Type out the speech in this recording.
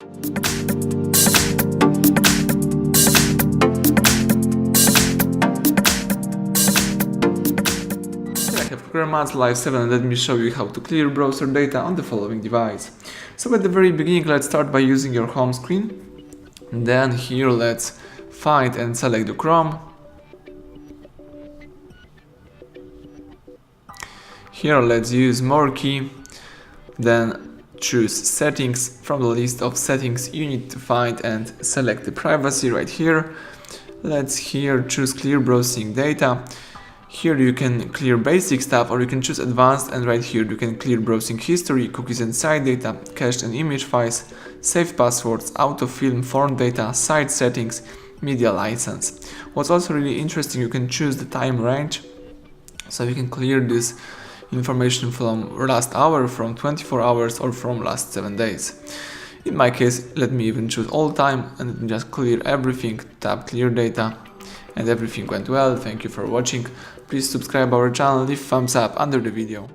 I have KRUGER MATZ Live 7 and let me show you how to clear browser data on the following device. So at the very beginning, let's start by using your home screen. Then here let's find and select the Chrome. Here let's use more key. Then choose settings. From the list of settings you need to find and select the privacy right here. Let's here choose clear browsing data. Here you can clear basic stuff or you can choose advanced, and right here you can clear browsing history, cookies and site data, cached and image files, save passwords, autofill, form data, site settings, media license. What's also really interesting, you can choose the time range, so you can clear this information from last hour, from 24 hours or from last 7 days. In my case, let me even choose all time and just clear everything, tap clear data, and everything went well. Thank you for watching. Please subscribe our channel, leave thumbs up under the video.